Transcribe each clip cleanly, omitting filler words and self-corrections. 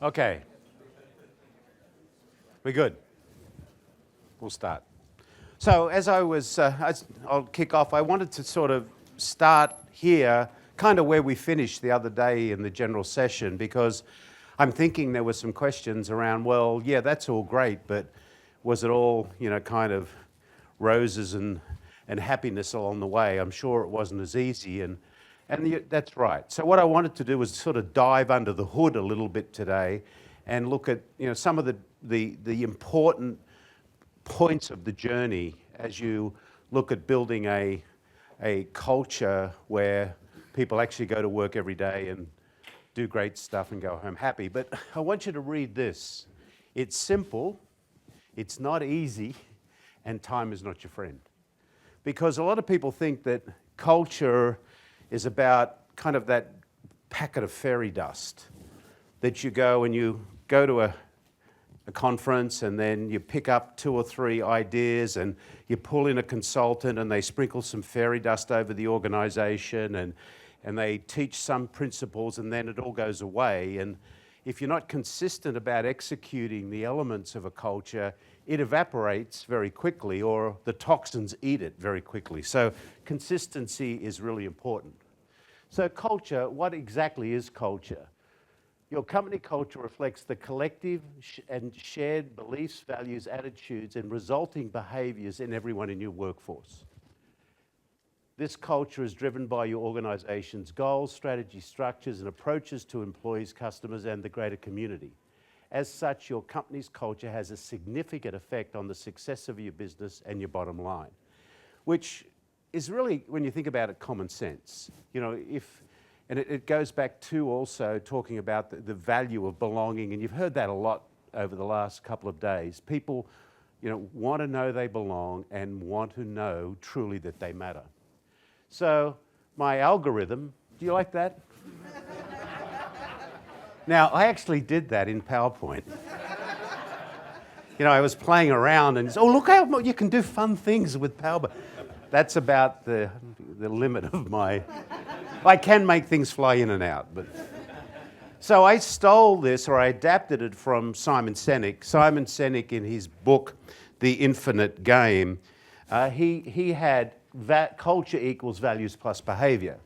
Okay, we're good. We'll start. So as I'll kick off. I wanted to sort of start here, kind of where we finished the other day in the general session, because I'm thinking there were some questions around, well, yeah, that's all great, but was it all, kind of roses and happiness along the way? I'm sure it wasn't as easy, and that's right. So what I wanted to do was sort of dive under the hood a little bit today and look at, some of the important points of the journey as you look at building a culture where people actually go to work every day and do great stuff and go home happy. But I want you to read this. It's simple, it's not easy, and time is not your friend. Because a lot of people think that culture is about kind of that packet of fairy dust that you go to a conference and then you pick up 2 or 3 ideas and you pull in a consultant and they sprinkle some fairy dust over the organization and they teach some principles and then it all goes away. And if you're not consistent about executing the elements of a culture, it evaporates very quickly, or the toxins eat it very quickly. So consistency is really important. So culture, what exactly is culture? Your company culture reflects the collective and shared beliefs, values, attitudes, and resulting behaviors in everyone in your workforce. This culture is driven by your organization's goals, strategy, structures, and approaches to employees, customers, and the greater community. As such, your company's culture has a significant effect on the success of your business and your bottom line, which is really, when you think about it, common sense. And it goes back to also talking about the value of belonging, and you've heard that a lot over the last couple of days. People, want to know they belong and want to know truly that they matter. So my algorithm, do you like that? Now, I actually did that in PowerPoint. I was playing around and, look how you can do fun things with PowerPoint. That's about the limit of my... I can make things fly in and out. So I stole this, or I adapted it from Simon Sinek. Simon Sinek, in his book, The Infinite Game, he had that culture equals values plus behavior.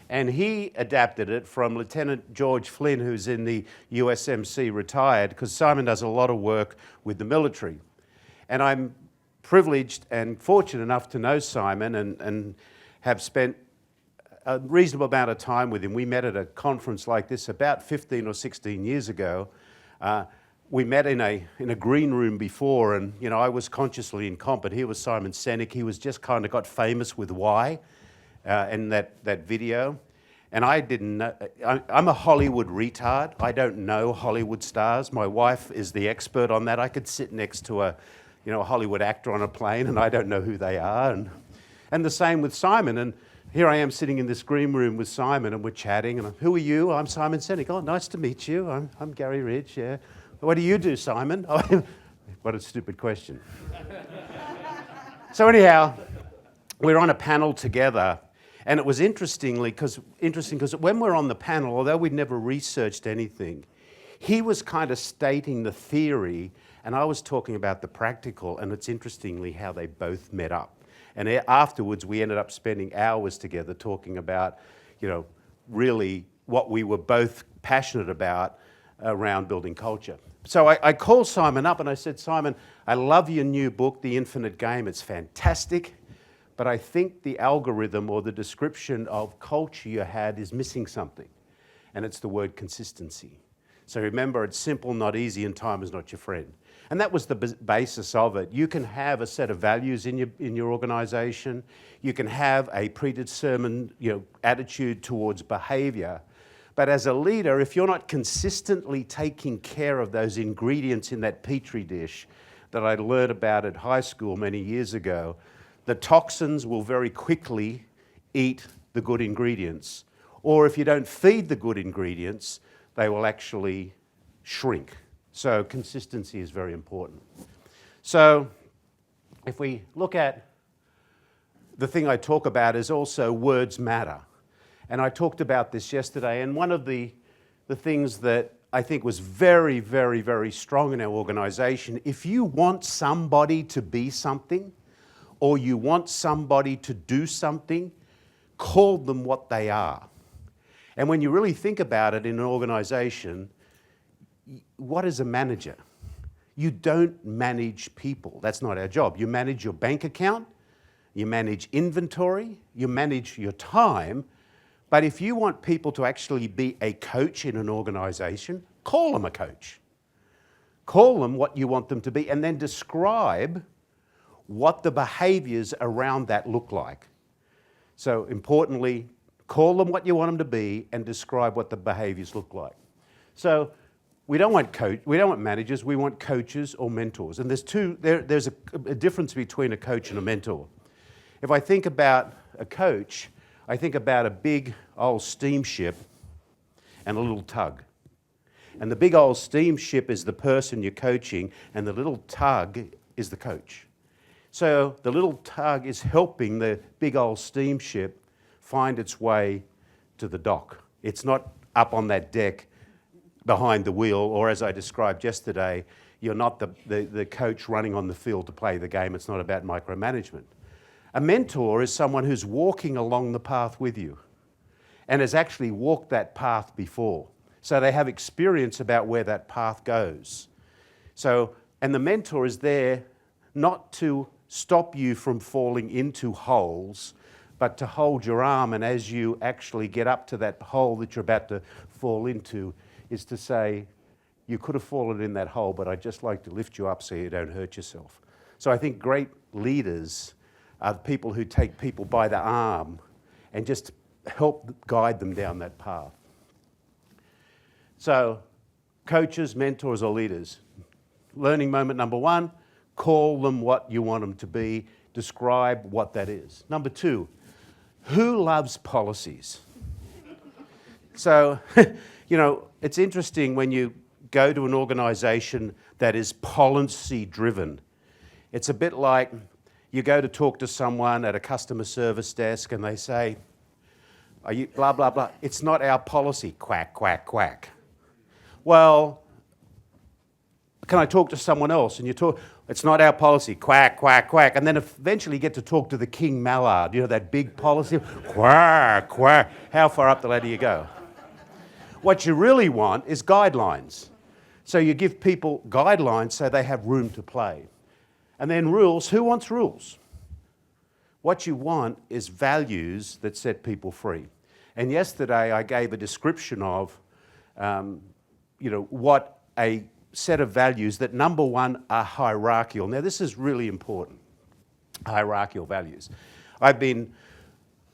And he adapted it from Lieutenant George Flynn, who's in the USMC, retired, because Simon does a lot of work with the military. And I'm privileged and fortunate enough to know Simon and have spent a reasonable amount of time with him. We met at a conference like this about 15 or 16 years ago. We met in a green room before, and I was consciously incompetent. Here was Simon Sinek. He was just kind of got famous with Why in that video. And I didn't know. I'm a Hollywood retard. I don't know Hollywood stars. My wife is the expert on that. I could sit next to a Hollywood actor on a plane, and I don't know who they are. And the same with Simon. And here I am sitting in this green room with Simon, and we're chatting. And who are you? I'm Simon Sinek. Oh, nice to meet you. I'm Garry Ridge. Yeah. What do you do, Simon? What a stupid question. So anyhow, we're on a panel together, and it was interesting because when we're on the panel, although we'd never researched anything, he was kind of stating the theory, and I was talking about the practical, and it's interestingly how they both met up. And afterwards, we ended up spending hours together talking about, really what we were both passionate about around building culture. So I called Simon up and I said, Simon, I love your new book, The Infinite Game. It's fantastic, but I think the algorithm or the description of culture you had is missing something, and it's the word consistency. So remember, it's simple, not easy, and time is not your friend. And that was the basis of it. You can have a set of values in your organization. You can have a predetermined attitude towards behavior. But as a leader, if you're not consistently taking care of those ingredients in that petri dish that I learned about at high school many years ago, the toxins will very quickly eat the good ingredients. Or if you don't feed the good ingredients, they will actually shrink. So consistency is very important. So if we look at the thing I talk about is also words matter. And I talked about this yesterday, and one of the things that I think, was very, very, very strong in our organization. If you want somebody to be something, or you want somebody to do something, call them what they are. And when you really think about it in an organization, what is a manager? You don't manage people. That's not our job. You manage your bank account, you manage inventory, you manage your time. But if you want people to actually be a coach in an organization, call them a coach. Call them what you want them to be, and then describe what the behaviors around that look like. So importantly, call them what you want them to be and describe what the behaviors look like. So we don't want managers, we want coaches or mentors. And there's a difference between a coach and a mentor. If I think about a coach, I think about a big old steamship and a little tug. And the big old steamship is the person you're coaching, and the little tug is the coach. So the little tug is helping the big old steamship find its way to the dock. It's not up on that deck behind the wheel, or as I described yesterday, you're not the coach running on the field to play the game. It's not about micromanagement. A mentor is someone who's walking along the path with you and has actually walked that path before. So they have experience about where that path goes. And the mentor is there not to stop you from falling into holes, but to hold your arm, and as you actually get up to that hole that you're about to fall into, is to say, you could have fallen in that hole, but I'd just like to lift you up so you don't hurt yourself. So I think great leaders are people who take people by the arm and just help guide them down that path. So coaches, mentors, or leaders. Learning moment number one, call them what you want them to be. Describe what that is. Number two, who loves policies? So, it's interesting when you go to an organization that is policy-driven. It's a bit like you go to talk to someone at a customer service desk and they say, are you blah, blah, blah. It's not our policy, quack, quack, quack. Well, can I talk to someone else? And you talk, it's not our policy, quack, quack, quack. And then eventually you get to talk to the King Mallard, that big policy, quack, quack. How far up the ladder you go? What you really want is guidelines. So you give people guidelines so they have room to play. And then rules, who wants rules? What you want is values that set people free. And yesterday I gave a description of, what a set of values that, number one, are hierarchical. Now this is really important, hierarchical values. I've been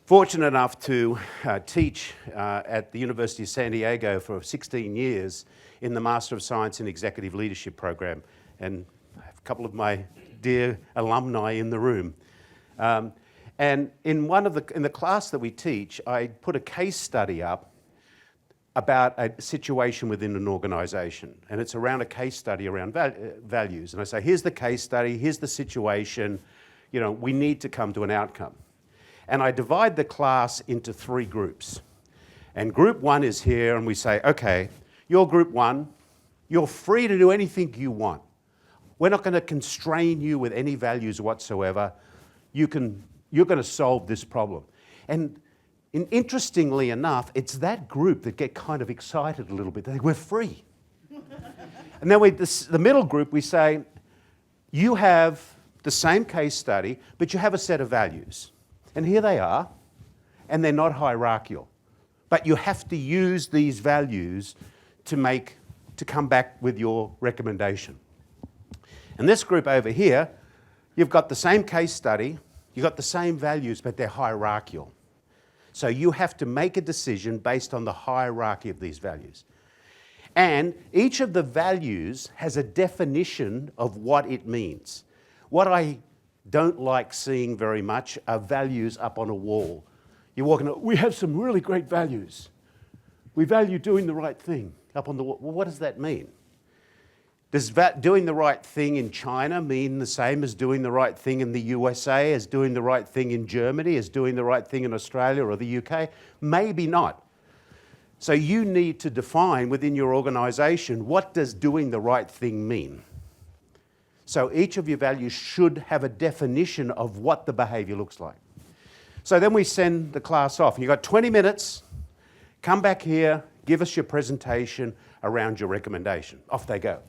fortunate enough to teach at the University of San Diego for 16 years in the Master of Science in Executive Leadership program, and I have a couple of my dear alumni in the room. And in the class that we teach, I put a case study up about a situation within an organization, and it's around a case study around values. And I say, here's the case study, here's the situation, we need to come to an outcome. And I divide the class into three groups. And group one is here, and we say, okay, you're group one, you're free to do anything you want. We're not going to constrain you with any values whatsoever. You're going to solve this problem. And interestingly enough, it's that group that get kind of excited a little bit. They think, we're free. And then the middle group, we say, you have the same case study, but you have a set of values. And here they are, and they're not hierarchical. But you have to use these values to come back with your recommendation. And this group over here, you've got the same case study, you've got the same values, but they're hierarchical. So you have to make a decision based on the hierarchy of these values. And each of the values has a definition of what it means. What I don't like seeing very much are values up on a wall. You're walking, we have some really great values. We value doing the right thing up on the wall. Well, what does that mean? Does doing the right thing in China mean the same as doing the right thing in the USA, as doing the right thing in Germany, as doing the right thing in Australia or the UK? Maybe not. So you need to define within your organization, what does doing the right thing mean? So each of your values should have a definition of what the behavior looks like. So then we send the class off. You've got 20 minutes, come back here, give us your presentation around your recommendation. Off they go.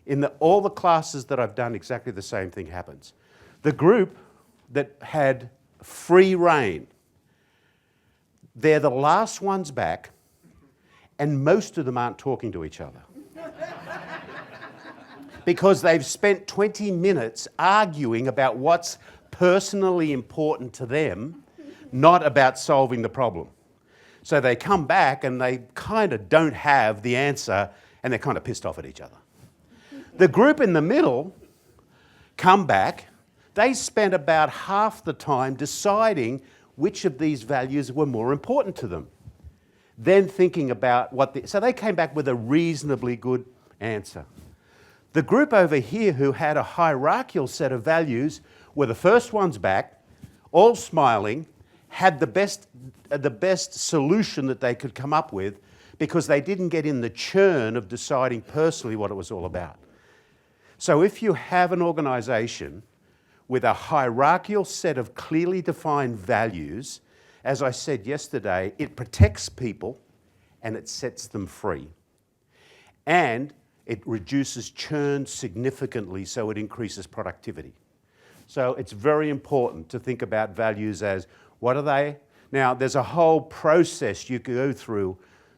In all the classes that I've done, exactly the same thing happens. The group that had free rein, they're the last ones back, and most of them aren't talking to each other. Because they've spent 20 minutes arguing about what's personally important to them, not about solving the problem. So they come back and they kind of don't have the answer, and they're kind of pissed off at each other. The group in the middle come back, they spent about half the time deciding which of these values were more important to them. Then thinking about so they came back with a reasonably good answer. The group over here who had a hierarchical set of values were the first ones back, all smiling, had the best solution that they could come up with because they didn't get in the churn of deciding personally what it was all about. So if you have an organization with a hierarchical set of clearly defined values, as I said yesterday, it protects people and it sets them free. And it reduces churn significantly, so it increases productivity. So it's very important to think about values as, what are they? Now, there's a whole process you go through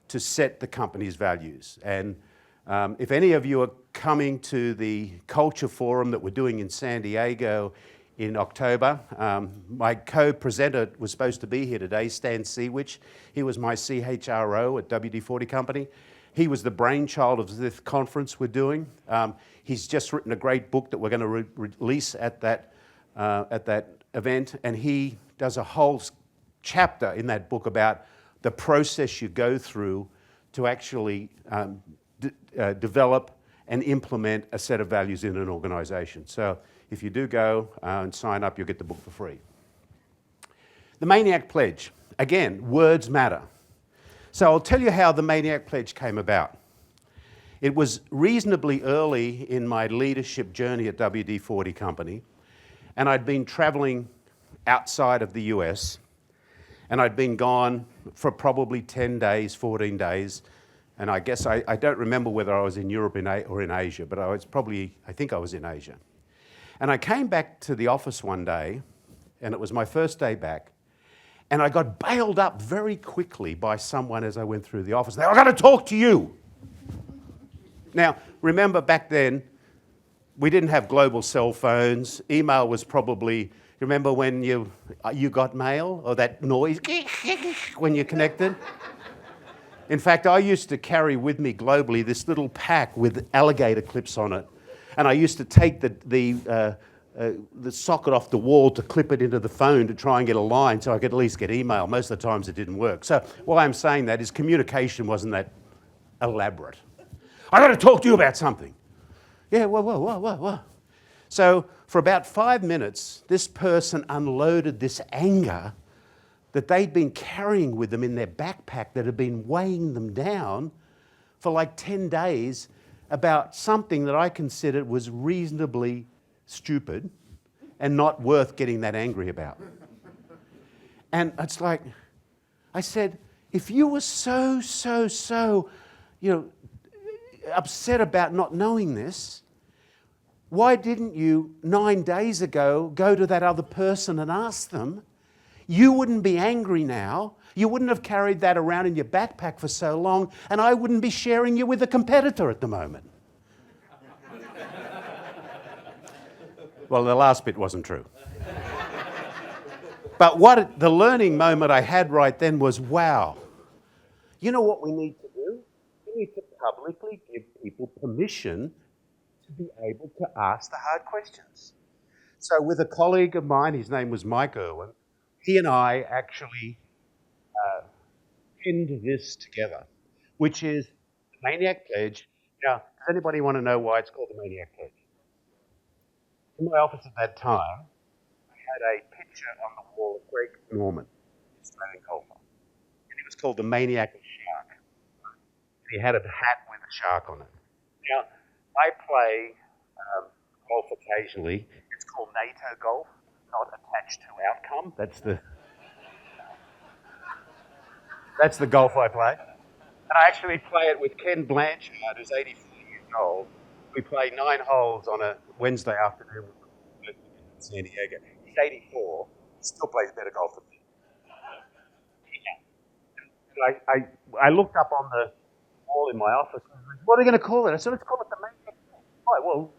to set the company's values. And if any of you are coming to the culture forum that we're doing in San Diego in October, my co-presenter was supposed to be here today, Stan Seawich. He was my CHRO at WD-40 Company. He was the brainchild of this conference we're doing. He's just written a great book that we're going to release at that event, and he does a whole chapter in that book about the process you go through to actually develop and implement a set of values in an organization. So if you do go and sign up, you'll get the book for free. The Maniac Pledge. Again, words matter. So I'll tell you how the Maniac Pledge came about. It was reasonably early in my leadership journey at WD-40 Company, and I'd been traveling outside of the US, and I'd been gone for probably 10 days, 14 days, and I guess I don't remember whether I was in Europe or in Asia, but I think I was in Asia. And I came back to the office one day, and it was my first day back, and I got bailed up very quickly by someone as I went through the office. They were, "I've got to talk to you." Now, remember back then, we didn't have global cell phones. Email was probably, remember when you got mail, or that noise when you connected? In fact, I used to carry with me globally this little pack with alligator clips on it. And I used to take the socket off the wall to clip it into the phone to try and get a line so I could at least get email. Most of the times it didn't work. So why I'm saying that is communication wasn't that elaborate. "I got to talk to you about something." "Yeah, whoa. So for about 5 minutes, this person unloaded this anger that they'd been carrying with them in their backpack that had been weighing them down for like 10 days about something that I considered was reasonably stupid and not worth getting that angry about. And it's like, I said, if you were so, upset about not knowing this, why didn't you 9 days ago go to that other person and ask them? You wouldn't be angry now. You wouldn't have carried that around in your backpack for so long, and I wouldn't be sharing you with a competitor at the moment. Well, the last bit wasn't true. But the learning moment I had right then was, wow, you know what we need to do? We need to publicly give people permission to be able to ask the hard questions. So with a colleague of mine, his name was Mike Irwin, he and I actually penned this together, which is the Maniac Pledge. Now, does anybody want to know why it's called the Maniac Pledge? In my office at that time, I had a picture on the wall of Greg Norman, Australian golfer. And he was called the Maniac of Shark. He had a hat with a shark on it. Now, I play golf occasionally. It's called NATO golf, not attached to outcome. That's the golf I play. And I actually play it with Ken Blanchard, who's 84 years old. We play 9 holes on a Wednesday afternoon in San Diego. He's 84, still plays better golf than me. And I looked up on the wall in my office, and I was like, what are we going to call it? I said, let's call it the Maniac Golf. Why? Well,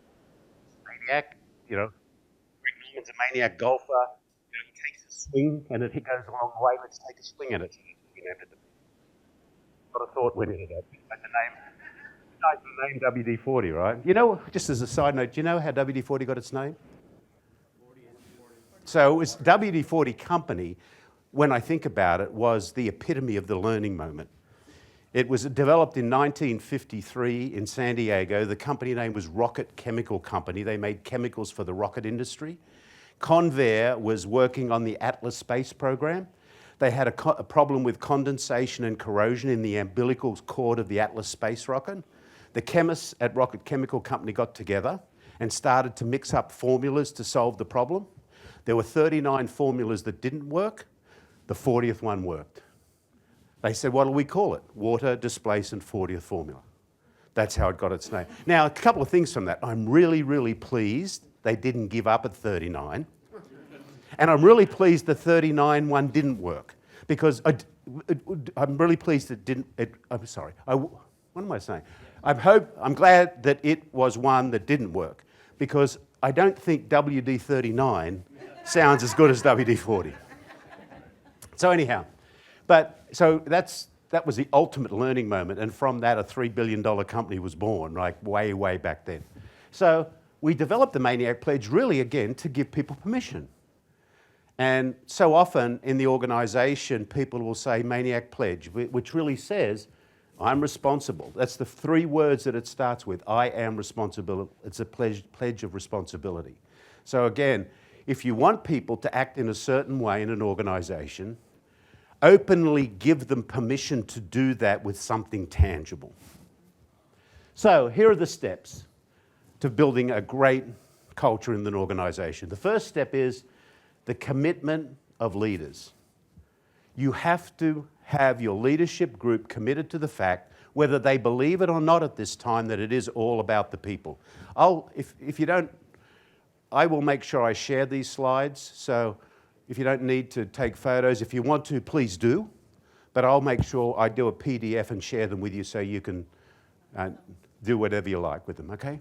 Maniac, Rick Norman's a maniac golfer. He takes a swing, and if he goes a long way, let's take a swing at it. A lot of thought went into that. The name WD-40, right? Just as a side note, do you know how WD-40 got its name? So it was WD-40 Company, when I think about it, was the epitome of the learning moment. It was developed in 1953 in San Diego. The company name was Rocket Chemical Company. They made chemicals for the rocket industry. Convair was working on the Atlas space program. They had a problem with condensation and corrosion in the umbilical cord of the Atlas space rocket. The chemists at Rocket Chemical Company got together and started to mix up formulas to solve the problem. There were 39 formulas that didn't work. The 40th one worked. They said, what do we call it? Water displacement 40th formula. That's how it got its name. Now, a couple of things from that. I'm really, really pleased they didn't give up at 39. And I'm really pleased the 39 one didn't work, because I'm really pleased it didn't. I'm sorry. What am I saying? I'm glad that it was one that didn't work, because I don't think WD-39 sounds as good as WD-40. So anyhow, that was the ultimate learning moment, and from that a $3 billion company was born, like way, way back then. So we developed the Maniac Pledge really, again, to give people permission. And so often in the organization, people will say Maniac Pledge, which really says, I'm responsible. That's the 3 words that it starts with. I am responsible. It's a pledge of responsibility. So again, if you want people to act in a certain way in an organization, openly give them permission to do that with something tangible. So here are the steps to building a great culture in an organization. The first step is the commitment of leaders. You have to have your leadership group committed to the fact, whether they believe it or not at this time, that it is all about the people. If you don't, I will make sure I share these slides. So if you don't need to take photos, if you want to, please do. But I'll make sure I do a PDF and share them with you so you can do whatever you like with them, okay?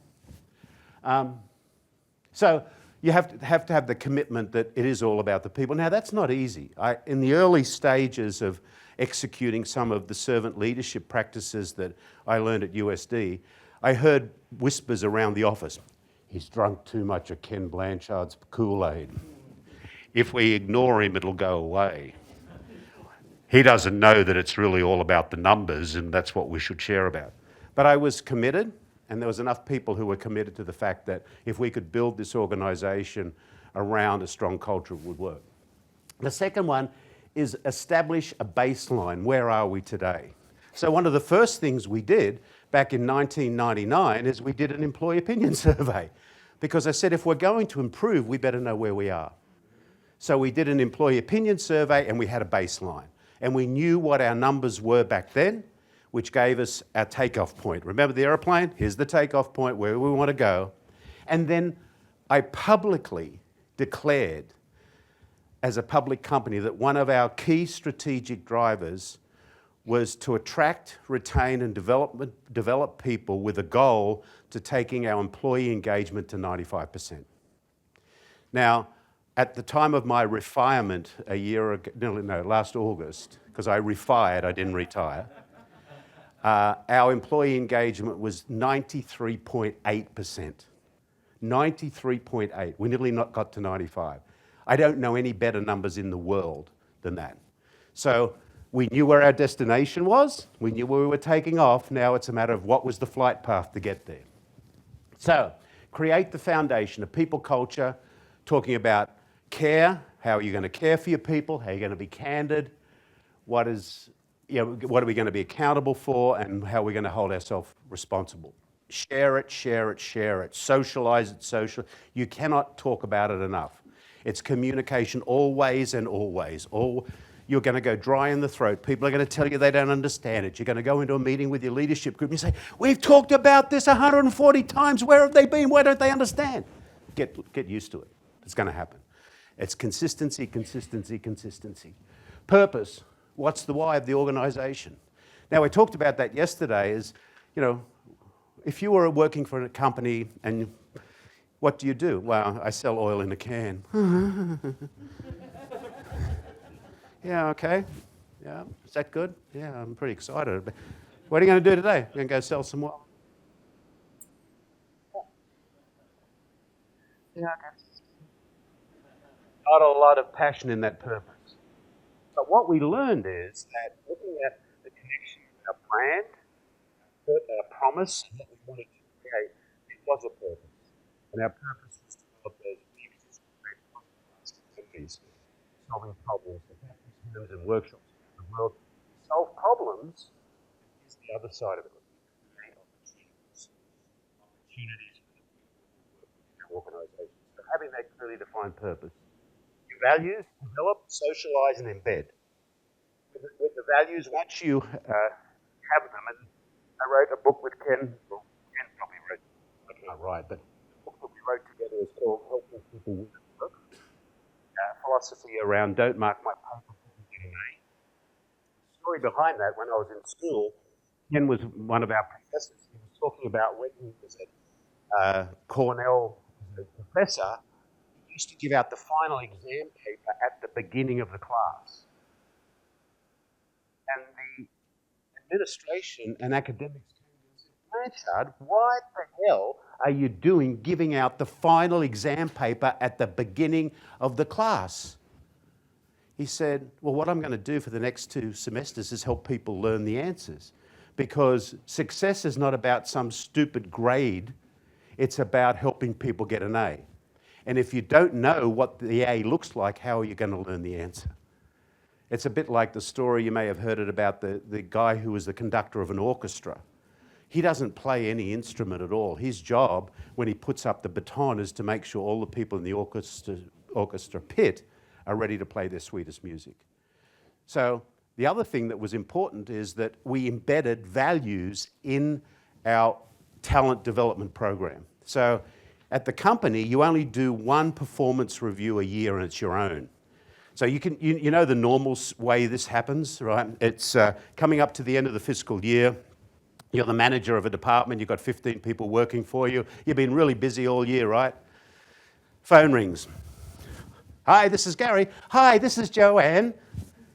So you have to have the commitment that it is all about the people. Now, that's not easy. In the early stages of executing some of the servant leadership practices that I learned at USD, I heard whispers around the office. He's drunk too much of Ken Blanchard's Kool-Aid. If we ignore him, it'll go away. He doesn't know that it's really all about the numbers, and that's what we should share about. But I was committed, and there was enough people who were committed to the fact that if we could build this organization around a strong culture, it would work. The second one is establish a baseline. Where are we today? So one of the first things we did back in 1999 is we did an employee opinion survey, because I said if we're going to improve, we better know where we are. So we did an employee opinion survey, and we had a baseline. And we knew what our numbers were back then, which gave us our takeoff point. Remember the airplane? Here's the takeoff point, where we want to go. And then I publicly declared as a public company that one of our key strategic drivers was to attract, retain, and develop people with a goal to taking our employee engagement to 95%. Now, at the time of my retirement a year ago, last August, because I refired, I didn't retire, our employee engagement was 93.8%. 93.8. We nearly got to 95. I don't know any better numbers in the world than that. So we knew where our destination was. We knew where we were taking off. Now it's a matter of what was the flight path to get there. So create the foundation, a people culture, talking about care. How are you going to care for your people? How are you going to be candid? What is, what are we going to be accountable for, and how are we going to hold ourselves responsible. Share it, share it, share it. Socialize it, social. You cannot talk about it enough. It's communication always and always. You're going to go dry in the throat. People are going to tell you they don't understand it. You're going to go into a meeting with your leadership group and you say, we've talked about this 140 times. Where have they been? Why don't they understand? Get used to it. It's going to happen. It's consistency, consistency, consistency. Purpose. What's the why of the organization? Now, we talked about that yesterday is, if you were working for a company and what do you do? Well, I sell oil in a can. Yeah, okay. Yeah, is that good? Yeah, I'm pretty excited. What are you going to do today? You're going to go sell some oil? Yeah, okay. Not a lot of passion in that purpose. But what we learned is that looking at the connection with our brand, our promise, and what we wanted to create, it was a purpose. And our purpose was to develop those images to create activities, solving problems, and workshops around the world. Solve problems is the other side of it. Create opportunities for the people who work in our organisations. So having that clearly defined purpose. Values, develop, socialise and embed. With the values, once you have them, and I wrote a book with Ken, well, Ken probably wrote, I can't write, but the book that we wrote together is called Helping People Win at Work. Philosophy around don't mark my paper for getting A. The story behind that, when I was in school, Ken was one of our professors. He was talking about when he was at Cornell as a professor, used to give out the final exam paper at the beginning of the class. And the administration and academics came and said, Blanchard, why the hell are you doing giving out the final exam paper at the beginning of the class? He said, well, what I'm going to do for the next 2 semesters is help people learn the answers. Because success is not about some stupid grade, it's about helping people get an A. And if you don't know what the A looks like, how are you going to learn the answer? It's a bit like the story, you may have heard it, about the guy who was the conductor of an orchestra. He doesn't play any instrument at all. His job, when he puts up the baton, is to make sure all the people in the orchestra pit are ready to play their sweetest music. So the other thing that was important is that we embedded values in our talent development program. So at the company, you only do 1 performance review a year, and it's your own. So you know the normal way this happens, right? It's coming up to the end of the fiscal year. You're the manager of a department. You've got 15 people working for you. You've been really busy all year, right? Phone rings. Hi, this is Gary. Hi, this is Joanne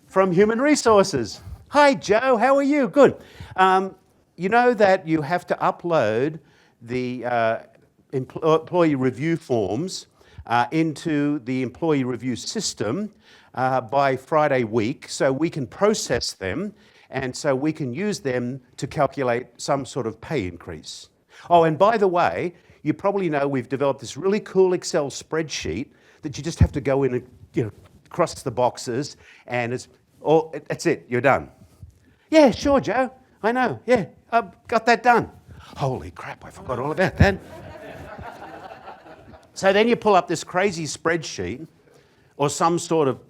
from Human Resources. Hi, Joe. How are you? Good. You know that you have to upload the employee review forms into the employee review system by Friday week, so we can process them and so we can use them to calculate some sort of pay increase. Oh, and by the way, you probably know we've developed this really cool Excel spreadsheet that you just have to go in and cross the boxes, and that's it, you're done. Yeah, sure, Joe, I know, yeah, I've got that done. Holy crap, I forgot all about that. So then you pull up this crazy spreadsheet or some sort of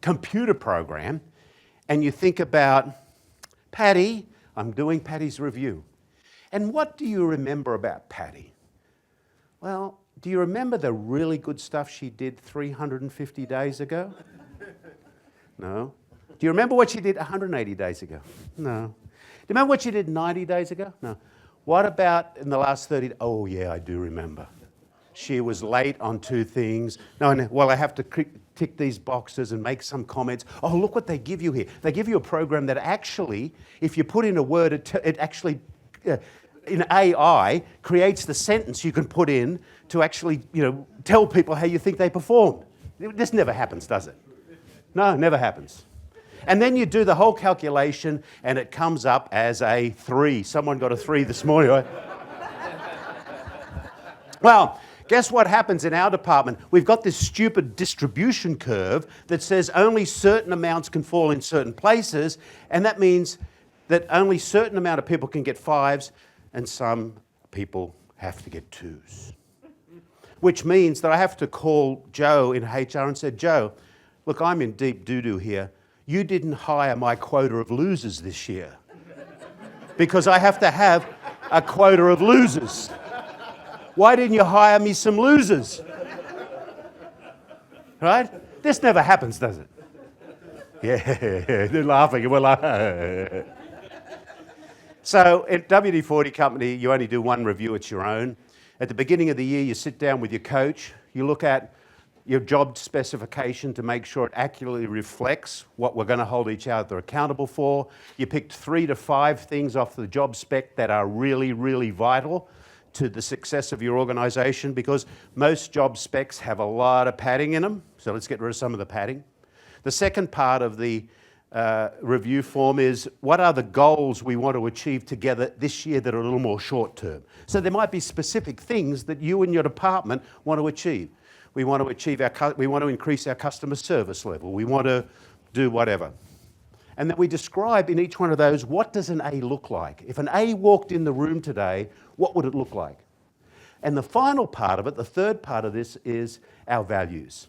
computer program, and you think about, Patty, I'm doing Patty's review. And what do you remember about Patty? Well, do you remember the really good stuff she did 350 days ago? No. Do you remember what she did 180 days ago? No. Do you remember what she did 90 days ago? No. What about in the last 30? Oh, yeah, I do remember. She was late on 2 things. No, well, I have to tick these boxes and make some comments. Oh, look what they give you here. They give you a program that actually, if you put in a word, it actually, in AI, creates the sentence you can put in to actually, tell people how you think they performed. This never happens, does it? No, never happens. And then you do the whole calculation, and it comes up as a 3. Someone got a 3 this morning, right? Well, Guess what happens in our department? We've got this stupid distribution curve that says only certain amounts can fall in certain places, and that means that only certain amount of people can get 5s and some people have to get 2s. Which means that I have to call Joe in HR and say, Joe, look, I'm in deep doo-doo here. You didn't hire my quota of losers this year because I have to have a quota of losers. Why didn't you hire me some losers? Right? This never happens, does it? Yeah, they're laughing. We're laughing. So at WD-40 company, you only do one review, it's your own. At the beginning of the year, you sit down with your coach, you look at your job specification to make sure it accurately reflects what we're going to hold each other accountable for. You picked 3 to 5 things off the job spec that are really, really vital to the success of your organisation, because most job specs have a lot of padding in them, so let's get rid of some of the padding. The second part of the review form is what are the goals we want to achieve together this year that are a little more short term. So there might be specific things that you and your department want to achieve. We want to achieve we want to increase our customer service level. We want to do whatever. And then we describe in each one of those, what does an A look like? If an A walked in the room today, what would it look like? And the final part of it, the third part of this, is our values.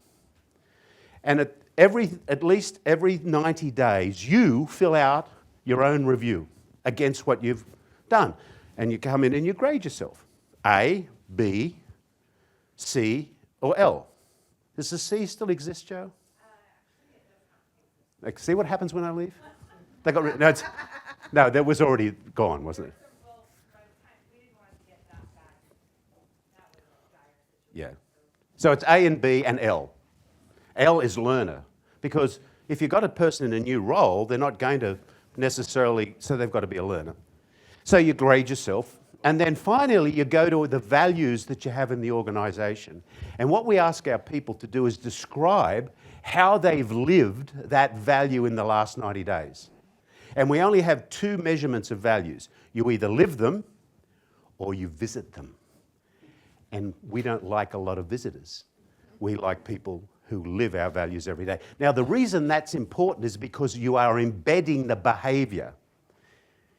And at least every 90 days, you fill out your own review against what you've done. And you come in and you grade yourself. A, B, C, or L. Does the C still exist, Joe? Like, see what happens when I leave? They got rid. No, that was already gone, wasn't it? Yeah. So it's A and B and L. L is learner, because if you've got a person in a new role, they're not going to necessarily, so they've got to be a learner. So you grade yourself, and then finally you go to the values that you have in the organisation. And what we ask our people to do is describe how they've lived that value in the last 90 days. And we only have 2 measurements of values. You either live them or you visit them. And we don't like a lot of visitors. We like people who live our values every day. Now, the reason that's important is because you are embedding the behaviour.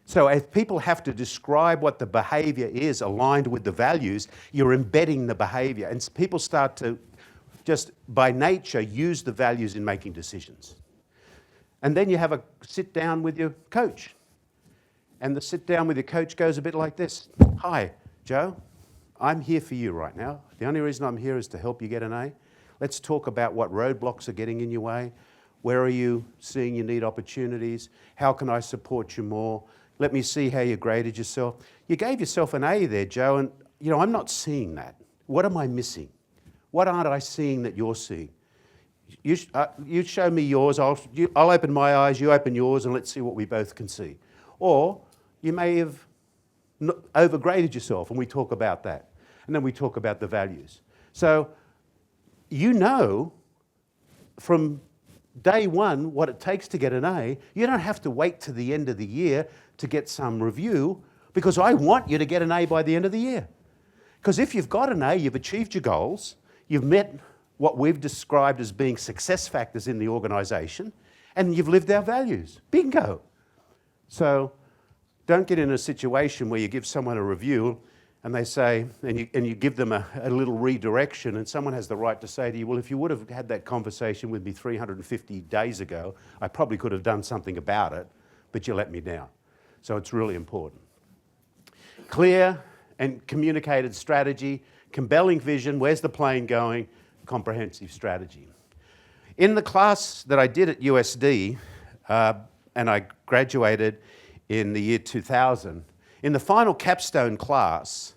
So if people have to describe what the behaviour is aligned with the values, you're embedding the behaviour. And people start to just by nature use the values in making decisions. And then you have a sit down with your coach. And the sit down with your coach goes a bit like this. Hi, Joe, I'm here for you right now. The only reason I'm here is to help you get an A. Let's talk about what roadblocks are getting in your way. Where are you seeing you need opportunities? How can I support you more? Let me see how you graded yourself. You gave yourself an A there, Joe, and I'm not seeing that. What am I missing? What aren't I seeing that you're seeing? You show me yours, I'll open my eyes, you open yours, and let's see what we both can see. Or you may have overgraded yourself, and we talk about that. And then we talk about the values. So you know from day one what it takes to get an A. You don't have to wait to the end of the year to get some review, because I want you to get an A by the end of the year. Because if you've got an A, you've achieved your goals, you've met what we've described as being success factors in the organisation, and you've lived our values. Bingo. So don't get in a situation where you give someone a review and they say, and you give them a little redirection, and someone has the right to say to you, well, if you would have had that conversation with me 350 days ago, I probably could have done something about it, but you let me down. So it's really important. Clear and communicated strategy, compelling vision, where's the plane going, comprehensive strategy. In the class that I did at USD, and I graduated in the year 2000, in the final capstone class,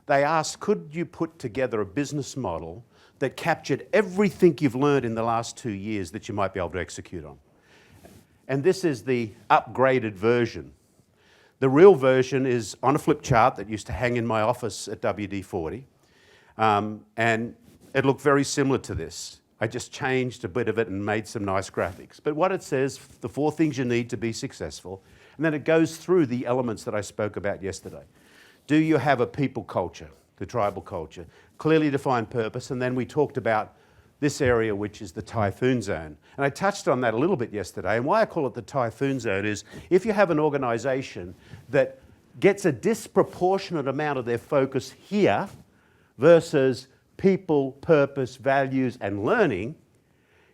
they asked, could you put together a business model that captured everything you've learned in the last 2 years that you might be able to execute on? And this is the upgraded version. The real version is on a flip chart that used to hang in my office at WD-40, and it looked very similar to this. I just changed a bit of it and made some nice graphics. But what it says, the 4 things you need to be successful, and then it goes through the elements that I spoke about yesterday. Do you have a people culture? the tribal culture. Clearly defined purpose, and then we talked about this area, which is the typhoon zone. And I touched on that a little bit yesterday, and why I call it the typhoon zone is if you have an organisation that gets a disproportionate amount of their focus here versus people, purpose, values, and learning,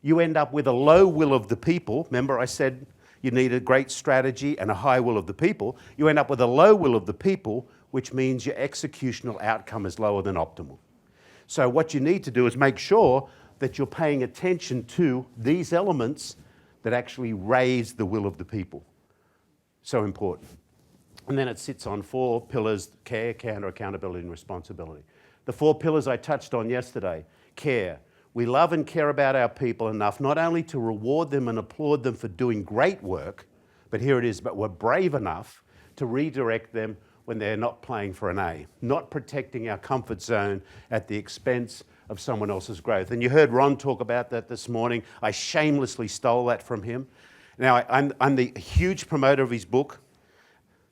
you end up with a low will of the people. Remember I said you need a great strategy and a high will of the people. You end up with a low will of the people, which means your executional outcome is lower than optimal. So what you need to do is make sure that you're paying attention to these elements that actually raise the will of the people. So important. And then it sits on 4 pillars: care, candor, accountability, and responsibility. The 4 pillars I touched on yesterday. Care. We love and care about our people enough not only to reward them and applaud them for doing great work, but here it is, but we're brave enough to redirect them when they're not playing for an A, not protecting our comfort zone at the expense of someone else's growth. And you heard Ron talk about that this morning. I shamelessly stole that from him. Now, I'm the huge promoter of his book.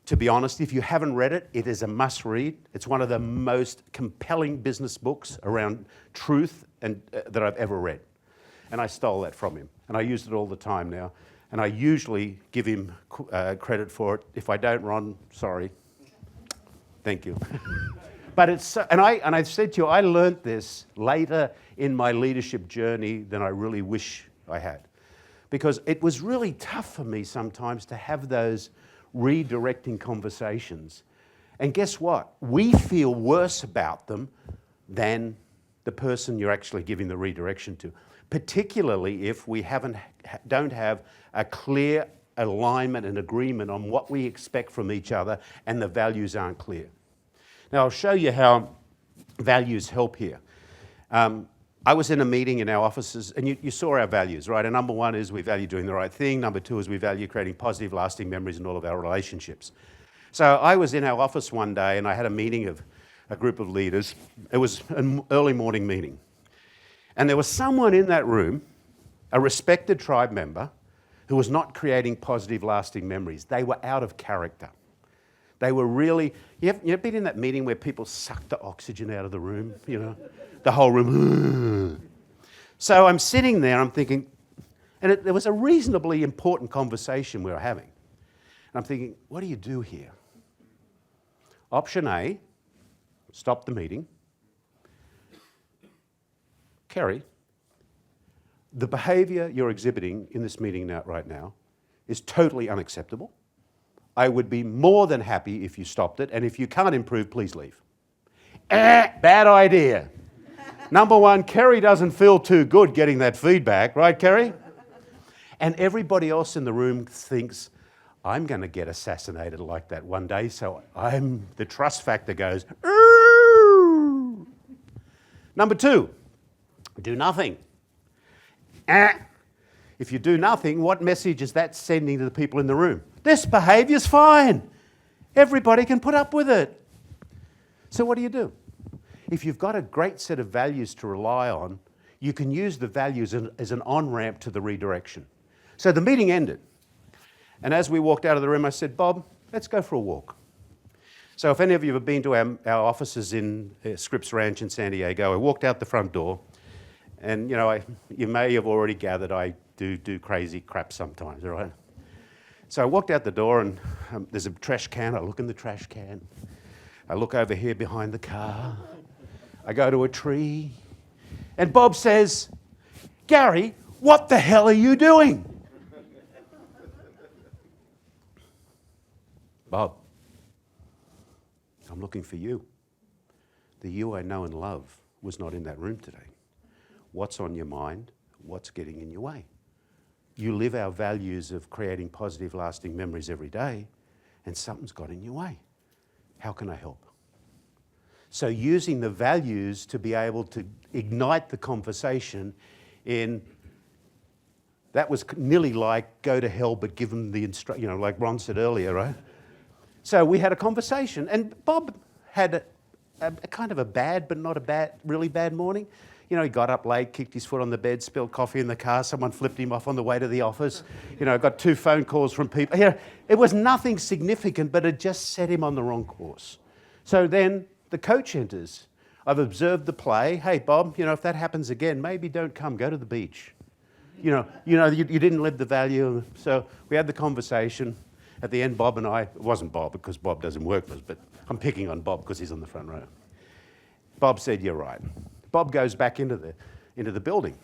To be honest, if you haven't read it, it is a must read. It's one of the most compelling business books around truth and that I've ever read. And I stole that from him. And I use it all the time now. And I usually give him credit for it. If I don't, Ron, sorry. Thank you. But it's, and I've said to you, I learned this later in my leadership journey than I really wish I had. Because it was really tough for me sometimes to have those redirecting conversations. And guess what? We feel worse about them than the person you're actually giving the redirection to, particularly if we don't have a clear alignment and agreement on what we expect from each other and the values aren't clear. Now, I'll show you how values help here. I was in a meeting in our offices, and you saw our values, right? And number 1 is we value doing the right thing. Number 2 is we value creating positive, lasting memories in all of our relationships. So I was in our office one day, and I had a meeting of a group of leaders. It was an early morning meeting. And there was someone in that room, a respected tribe member, who was not creating positive, lasting memories. They were out of character. They were really, you ever been in that meeting where people suck the oxygen out of the room, you know? The whole room. So I'm sitting there, I'm thinking, and there was a reasonably important conversation we were having. And I'm thinking, what do you do here? Option A, stop the meeting. Kerry, the behaviour you're exhibiting in this meeting right now is totally unacceptable. I would be more than happy if you stopped it, and if you can't improve, please leave. Bad idea. Number 1, Kerry doesn't feel too good getting that feedback, right, Kerry? And everybody else in the room thinks, I'm going to get assassinated like that one day, so the trust factor goes, "Ooh." Number 2, do nothing. If you do nothing, what message is that sending to the people in the room? This behaviour's fine. Everybody can put up with it. So what do? If you've got a great set of values to rely on, you can use the values as an on-ramp to the redirection. So the meeting ended. And as we walked out of the room, I said, Bob, let's go for a walk. So if any of you have been to our offices in Scripps Ranch in San Diego, I walked out the front door. And, you may have already gathered I do crazy crap sometimes, all right? So I walked out the door and there's a trash can. I look in the trash can. I look over here behind the car. I go to a tree. And Bob says, Garry, what the hell are you doing? Bob, I'm looking for you. The you I know and love was not in that room today. What's on your mind? What's getting in your way? You live our values of creating positive, lasting memories every day, and something's got in your way. How can I help? So using the values to be able to ignite the conversation that was nearly like go to hell, but give them the instruction, like Ron said earlier, right? So we had a conversation, and Bob had a kind of a bad, but not a really bad morning. He got up late, kicked his foot on the bed, spilled coffee in the car, someone flipped him off on the way to the office. Got 2 phone calls from people. It was nothing significant, but it just set him on the wrong course. So then the coach enters. I've observed the play. Hey, Bob, if that happens again, maybe don't come. Go to the beach. You didn't live the value. So we had the conversation. At the end, Bob and I, it wasn't Bob because Bob doesn't work with us, but I'm picking on Bob because he's on the front row. Bob said, you're right. Bob goes back into the building.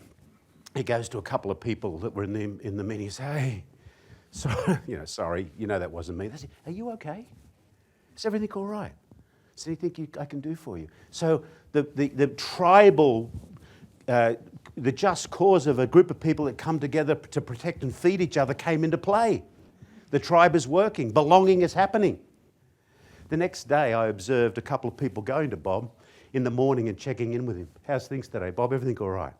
He goes to a couple of people that were in the meeting. He says, hey, sorry, that wasn't me. They say, are you okay? Is everything all right? Is there anything I can do for you? So the tribal, the just cause of a group of people that come together to protect and feed each other came into play. The tribe is working. Belonging is happening. The next day, I observed a couple of people going to Bob in the morning and checking in with him. How's things today, Bob? Everything all right?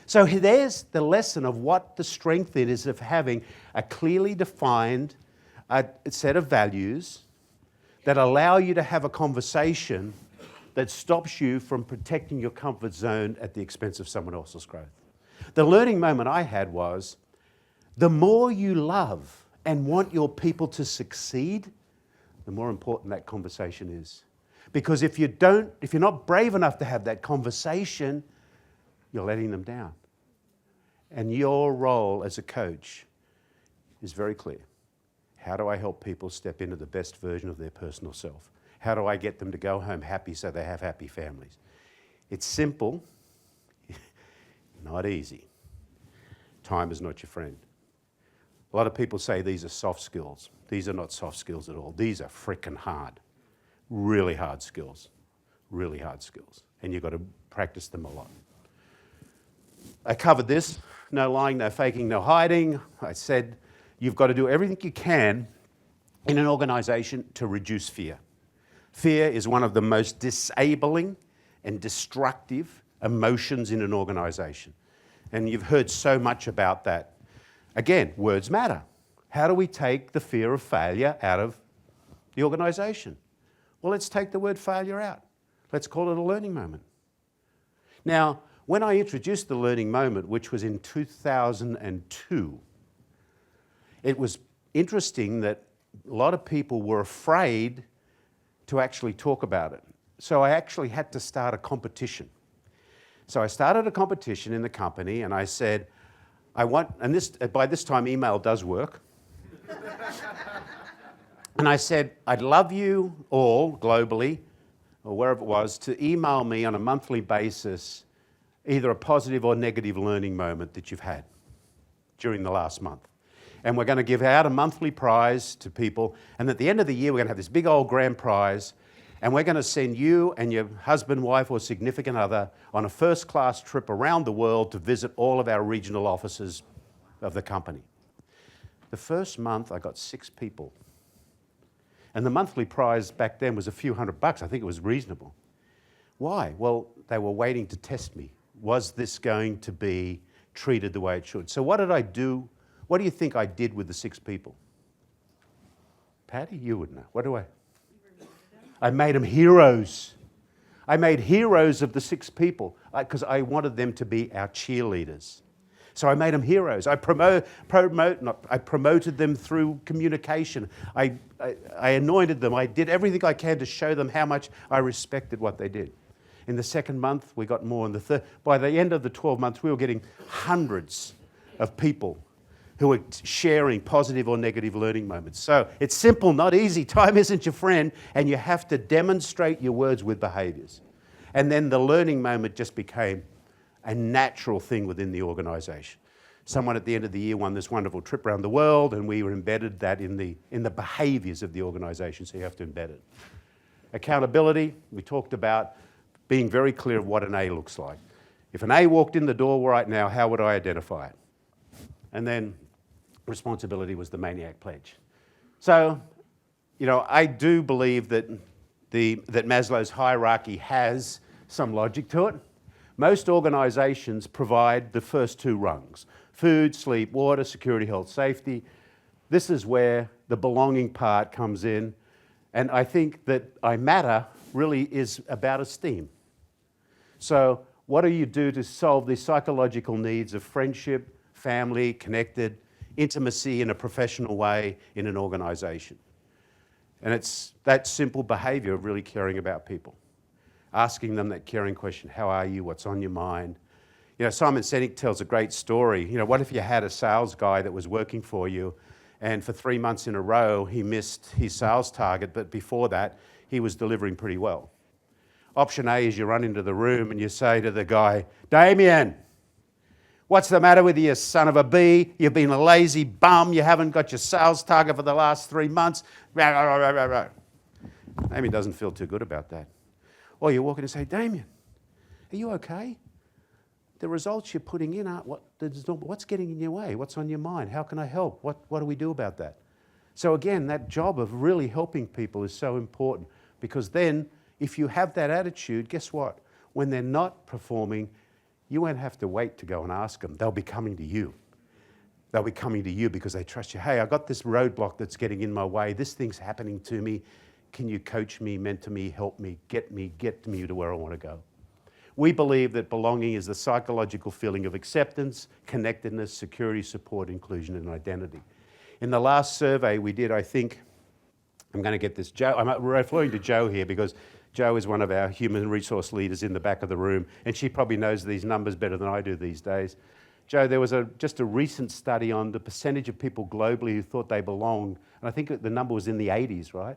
So there's the lesson of what the strength is of having a clearly defined set of values that allow you to have a conversation that stops you from protecting your comfort zone at the expense of someone else's growth. The learning moment I had was, the more you love and want your people to succeed, the more important that conversation is. Because if you're not brave enough to have that conversation, you're letting them down. And your role as a coach is very clear. How do I help people step into the best version of their personal self? How do I get them to go home happy so they have happy families? It's simple, not easy. Time is not your friend. A lot of people say these are soft skills. These are not soft skills at all. These are frickin' hard. Really hard skills. Really hard skills. And you've got to practice them a lot. I covered this. No lying, no faking, no hiding. I said you've got to do everything you can in an organisation to reduce fear. Fear is one of the most disabling and destructive emotions in an organisation. And you've heard so much about that. Again, words matter. How do we take the fear of failure out of the organisation? Well, let's take the word failure out. Let's call it a learning moment. Now, when I introduced the learning moment, which was in 2002, it was interesting that a lot of people were afraid to actually talk about it. So I actually had to start a competition. So I started a competition in the company and I said, by this time email does work. And I said, I'd love you all globally, or wherever it was, to email me on a monthly basis either a positive or negative learning moment that you've had during the last month. And we're going to give out a monthly prize to people. And at the end of the year, we're going to have this big old grand prize. And we're going to send you and your husband, wife, or significant other on a first-class trip around the world to visit all of our regional offices of the company. The first month, I got 6 people. And the monthly prize back then was a few $100. I think it was reasonable. Why? Well, they were waiting to test me. Was this going to be treated the way it should? So what did I do? What do you think I did with the 6 people? Patty, you would know. What do I made them heroes. I made heroes of the 6 people because I wanted them to be our cheerleaders. So I made them heroes. I promoted them through communication. I anointed them. I did everything I can to show them how much I respected what they did. In the second month, we got more. In the third, by the end of the 12 months, we were getting hundreds of people who were sharing positive or negative learning moments. So it's simple, not easy. Time isn't your friend, and you have to demonstrate your words with behaviours. And then the learning moment just became a natural thing within the organisation. Someone at the end of the year won this wonderful trip around the world, and we embedded that in the behaviours of the organisation, so you have to embed it. Accountability, we talked about being very clear of what an A looks like. If an A walked in the door right now, how would I identify it? And then responsibility was the maniac pledge. So, I do believe that Maslow's hierarchy has some logic to it. Most organisations provide the first 2 rungs: food, sleep, water, security, health, safety. This is where the belonging part comes in. And I think that I Matter really is about esteem. So what do you do to solve the psychological needs of friendship, family, connected, intimacy in a professional way in an organisation? And it's that simple behavior of really caring about people. Asking them that caring question, how are you, what's on your mind? You know, Simon Sinek tells a great story. You know, what if you had a sales guy that was working for you and for 3 months in a row he missed his sales target, but before that he was delivering pretty well? Option A is you run into the room and you say to the guy, Damien, what's the matter with you, son of a bee? You've been a lazy bum. You haven't got your sales target for the last 3 months. Damien doesn't feel too good about that. Or you walk in and say, Damien, are you okay? The results you're putting in aren't what's getting in your way? What's on your mind? How can I help? What do we do about that? So again, that job of really helping people is so important, because then if you have that attitude, guess what? When they're not performing, you won't have to wait to go and ask them. They'll be coming to you. They'll be coming to you because they trust you. Hey, I got this roadblock that's getting in my way. This thing's happening to me. Can you coach me, mentor me, help me, get me to where I want to go? We believe that belonging is the psychological feeling of acceptance, connectedness, security, support, inclusion, and identity. In the last survey we did, I think, I'm going to get this, Joe, I'm referring to Joe here because Joe is one of our human resource leaders in the back of the room, and she probably knows these numbers better than I do these days. Joe, there was just a recent study on the percentage of people globally who thought they belonged, and I think the number was in the 80s, right?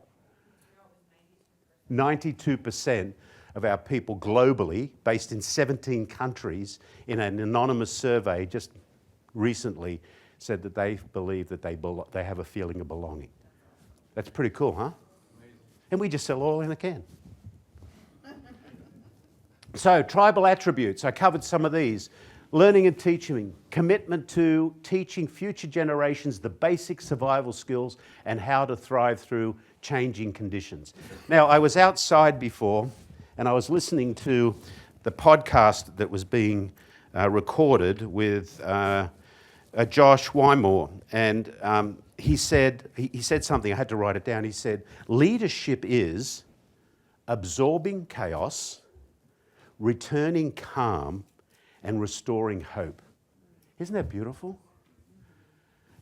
92% of our people globally, based in 17 countries, in an anonymous survey just recently, said that they believe that they have a feeling of belonging. That's pretty cool, huh? Amazing. And we just sell oil in a can. So, tribal attributes, I covered some of these. Learning and teaching, commitment to teaching future generations the basic survival skills and how to thrive through changing conditions. Now, I was outside before and I was listening to the podcast that was being recorded with Josh Wymore, and he said something, I had to write it down. He said, leadership is absorbing chaos, returning calm, and restoring hope. Isn't that beautiful?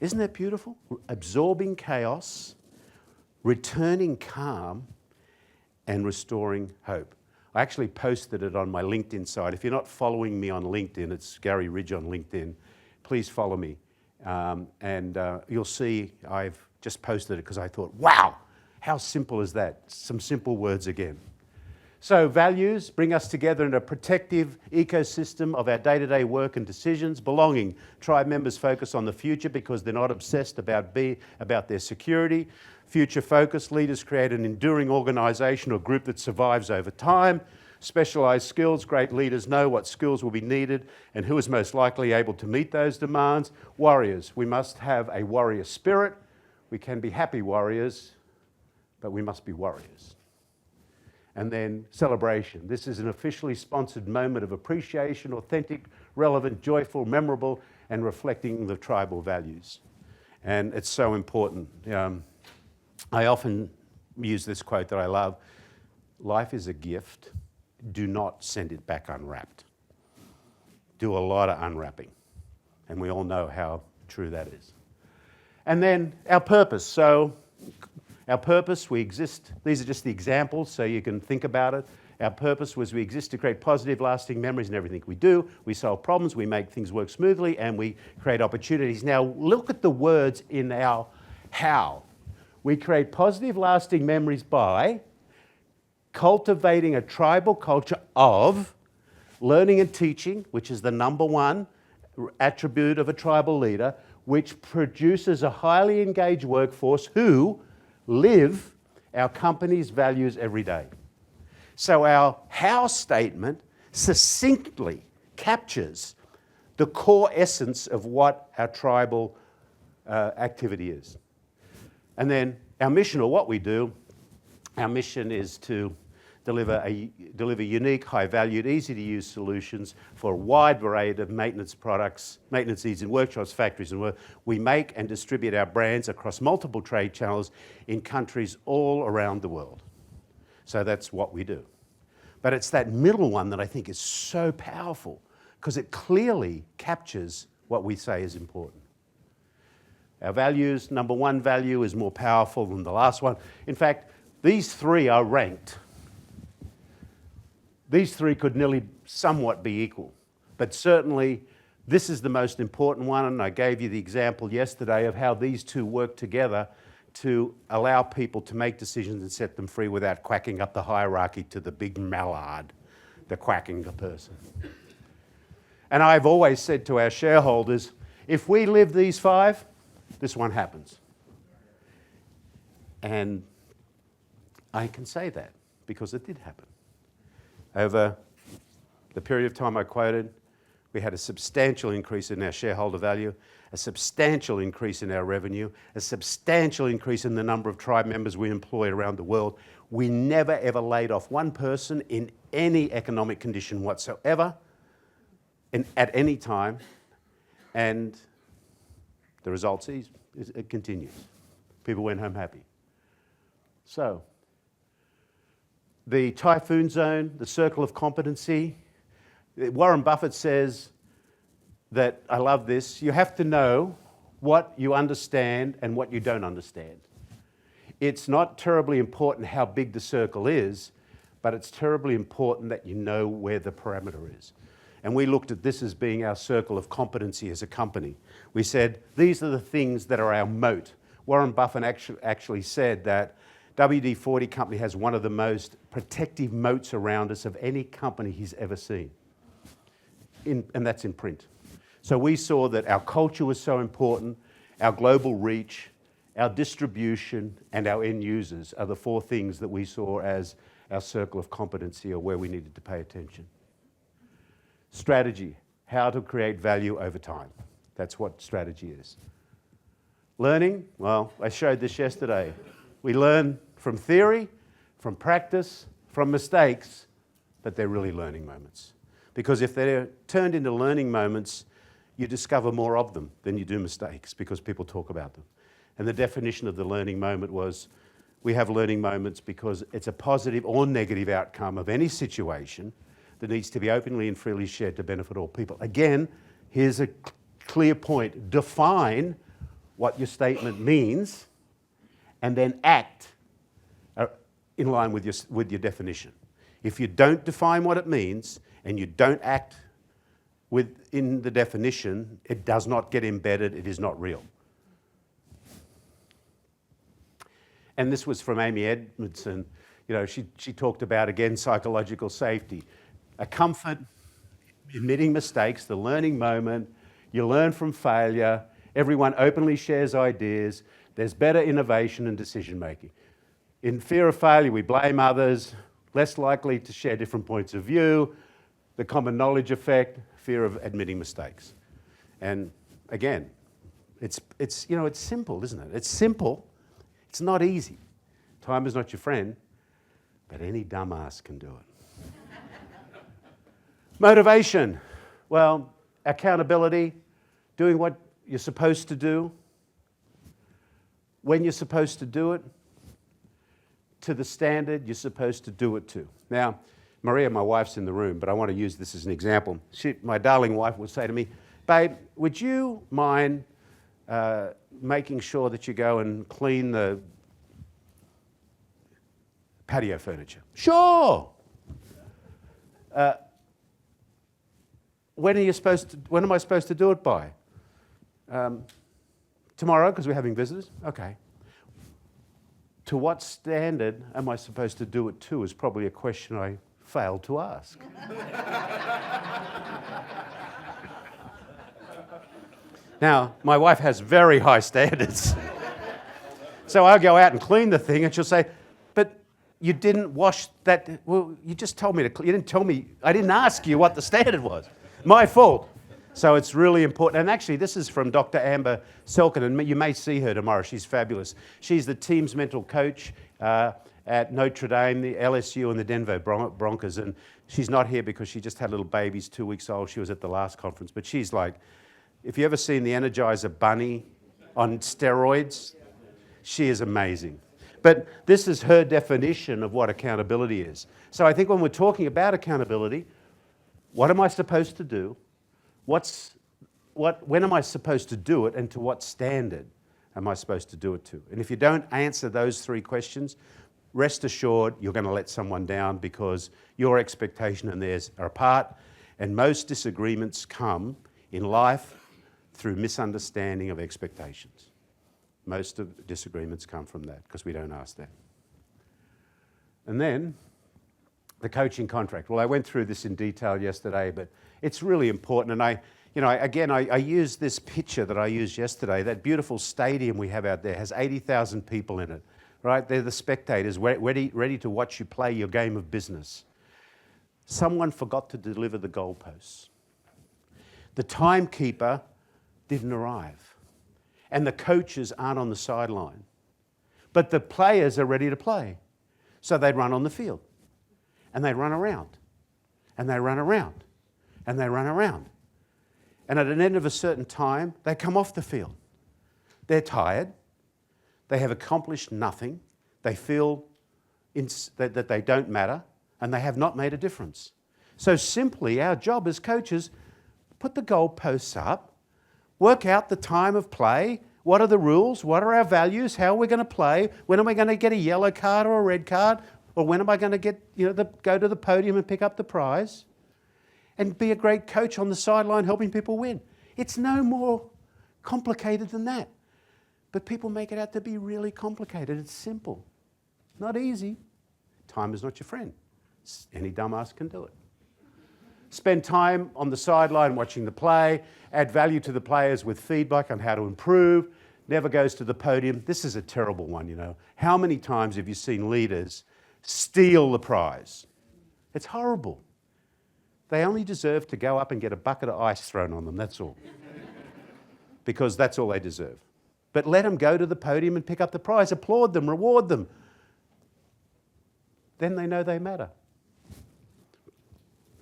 Isn't that beautiful? Absorbing chaos, returning calm, and restoring hope. I actually posted it on my LinkedIn site. If you're not following me on LinkedIn, it's Garry Ridge on LinkedIn. Please follow me. You'll see I've just posted it because I thought, wow, how simple is that? Some simple words again. So values bring us together in a protective ecosystem of our day-to-day work and decisions. Belonging, tribe members focus on the future because they're not obsessed about their security. Future focus, leaders create an enduring organisation or group that survives over time. Specialised skills, great leaders know what skills will be needed and who is most likely able to meet those demands. Warriors, we must have a warrior spirit. We can be happy warriors, but we must be warriors. And then celebration. This is an officially sponsored moment of appreciation, authentic, relevant, joyful, memorable, and reflecting the tribal values. And it's so important. I often use this quote that I love: life is a gift. Do not send it back unwrapped. Do a lot of unwrapping. And we all know how true that is. And then our purpose. So our purpose, we exist, these are just the examples so you can think about it. Our purpose was we exist to create positive, lasting memories in everything we do. We solve problems, we make things work smoothly, and we create opportunities. Now look at the words in our how. We create positive, lasting memories by cultivating a tribal culture of learning and teaching, which is the number one attribute of a tribal leader, which produces a highly engaged workforce who live our company's values every day. So our how statement succinctly captures the core essence of what our tribal activity is. And then our mission, or what we do, our mission is to deliver unique, high-valued, easy-to-use solutions for a wide variety of maintenance products, maintenance needs in workshops, factories, and work. We make and distribute our brands across multiple trade channels in countries all around the world. So that's what we do. But it's that middle one that I think is so powerful because it clearly captures what we say is important. Our values, number one value is more powerful than the last one. In fact, these three are ranked. These three could nearly somewhat be equal, but certainly this is the most important one, and I gave you the example yesterday of how these two work together to allow people to make decisions and set them free without quacking up the hierarchy to the big mallard, the quacking person. And I've always said to our shareholders, if we live these five, this one happens. And I can say that because it did happen. Over the period of time I quoted, we had a substantial increase in our shareholder value, a substantial increase in our revenue, a substantial increase in the number of tribe members we employ around the world. We never ever laid off one person in any economic condition whatsoever, at any time, and the result is it continues. People went home happy. So, the typhoon zone, the circle of competency. Warren Buffett says that, I love this, you have to know what you understand and what you don't understand. It's not terribly important how big the circle is, but it's terribly important that you know where the parameter is. And we looked at this as being our circle of competency as a company. We said, these are the things that are our moat. Warren Buffett actually said that WD-40 Company has one of the most protective moats around us of any company he's ever seen. And that's in print. So we saw that our culture was so important, our global reach, our distribution, and our end users are the four things that we saw as our circle of competency or where we needed to pay attention. Strategy, how to create value over time. That's what strategy is. Learning, well, I showed this yesterday. We learn from theory, from practice, from mistakes, but they're really learning moments. Because if they're turned into learning moments, you discover more of them than you do mistakes because people talk about them. And the definition of the learning moment was, we have learning moments because it's a positive or negative outcome of any situation that needs to be openly and freely shared to benefit all people. Again, here's a clear point. Define what your statement means and then act in line with your definition. If you don't define what it means and you don't act within the definition, it does not get embedded, it is not real. And this was from Amy Edmondson. You know, she talked about, again, psychological safety. A comfort, admitting mistakes, the learning moment, you learn from failure, everyone openly shares ideas, there's better innovation and decision making. In fear of failure, we blame others, less likely to share different points of view, the common knowledge effect, fear of admitting mistakes. And again, it's simple, isn't it? It's simple, it's not easy. Time is not your friend, but any dumbass can do it. Motivation, well, accountability, doing what you're supposed to do, when you're supposed to do it, to the standard you're supposed to do it to. Now, Maria, my wife's in the room, but I want to use this as an example. My darling wife would say to me, babe, would you mind making sure that you go and clean the patio furniture? Sure. When am I supposed to do it by? Tomorrow, because we're having visitors? Okay. To what standard am I supposed to do it to is probably a question I failed to ask. Now, my wife has very high standards. So I'll go out and clean the thing and she'll say, but you didn't wash that, well, you just told me to clean, you didn't tell me, I didn't ask you what the standard was. My fault. So it's really important. And actually, this is from Dr. Amber Selkin, and you may see her tomorrow. She's fabulous. She's the team's mental coach at Notre Dame, the LSU, and the Denver Broncos. And she's not here because she just had little babies, 2 weeks old. She was at the last conference. But she's like, if you've ever seen the Energizer Bunny on steroids, she is amazing. But this is her definition of what accountability is. So I think when we're talking about accountability, what am I supposed to do? When am I supposed to do it, and to what standard? am I supposed to do it to? And if you don't answer those three questions, rest assured you're going to let someone down because your expectation and theirs are apart. And most disagreements come in life through misunderstanding of expectations. Most of disagreements come from that because we don't ask that. And then the coaching contract. Well, I went through this in detail yesterday, but it's really important. And I use this picture that I used yesterday. That beautiful stadium we have out there has 80,000 people in it, right? They're the spectators ready to watch you play your game of business. Someone forgot to deliver the goalposts. The timekeeper didn't arrive. And the coaches aren't on the sideline. But the players are ready to play. So they run on the field. And they run around. And they run around. And they run around. And at an end of a certain time, they come off the field. They're tired. They have accomplished nothing. They feel that they don't matter. And they have not made a difference. So simply, our job as coaches, put the goalposts up, work out the time of play, what are the rules, what are our values, how are we going to play, when am I going to get a yellow card or a red card, or when am I going to get, go to the podium and pick up the prize, and be a great coach on the sideline helping people win. It's no more complicated than that. But people make it out to be really complicated. It's simple. Not easy. Time is not your friend. Any dumbass can do it. Spend time on the sideline watching the play, add value to the players with feedback on how to improve, never goes to the podium. This is a terrible one, How many times have you seen leaders steal the prize? It's horrible. They only deserve to go up and get a bucket of ice thrown on them, that's all. Because that's all they deserve. But let them go to the podium and pick up the prize, applaud them, reward them. Then they know they matter.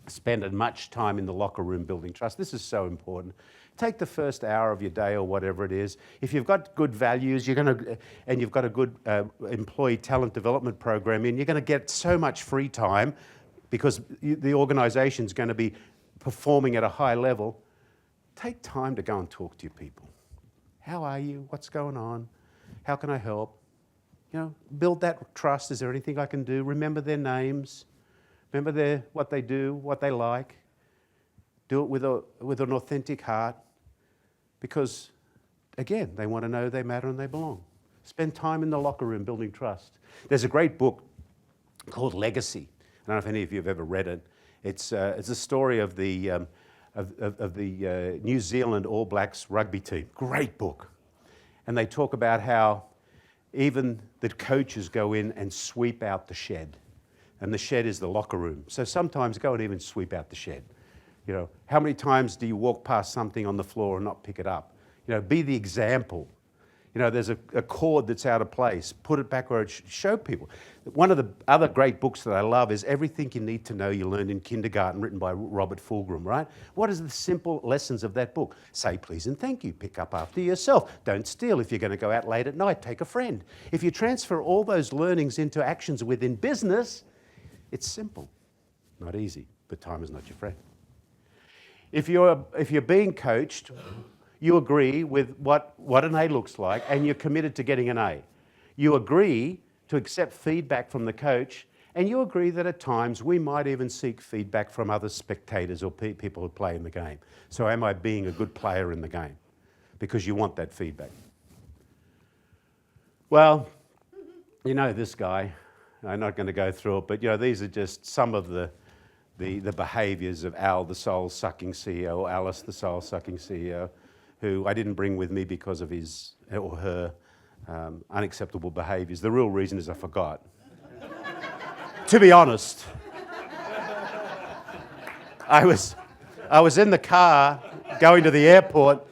Spend as much time in the locker room building trust. This is so important. Take the first hour of your day or whatever it is. If you've got good values, and you've got a good employee talent development program, and you're going to get so much free time because the organisation's going to be performing at a high level. Take time to go and talk to your people. How are you? What's going on? How can I help? Build that trust. Is there anything I can do? Remember their names. Remember what they do, what they like. Do it with an authentic heart because, again, they want to know they matter and they belong. Spend time in the locker room building trust. There's a great book called Legacy. I don't know if any of you have ever read it. It's a story of the New Zealand All Blacks rugby team. Great book. And they talk about how even the coaches go in and sweep out the shed. And the shed is the locker room. So sometimes go and even sweep out the shed. How many times do you walk past something on the floor and not pick it up? Be the example. There's a cord that's out of place. Put it back where it show people. One of the other great books that I love is Everything You Need to Know You Learned in Kindergarten, written by Robert Fulghum, right? What is the simple lessons of that book? Say please and thank you. Pick up after yourself. Don't steal. If you're going to go out late at night, take a friend. If you transfer all those learnings into actions within business, it's simple. Not easy, but time is not your friend. If you're being coached, you agree with what an A looks like and you're committed to getting an A. You agree to accept feedback from the coach and you agree that at times we might even seek feedback from other spectators or people who play in the game. So am I being a good player in the game? Because you want that feedback. Well, this guy, I'm not going to go through it, but these are just some of the behaviours of Al, the soul-sucking CEO, or Alice, the soul-sucking CEO, who I didn't bring with me because of his or her unacceptable behaviours. The real reason is I forgot. To be honest, I was in the car going to the airport,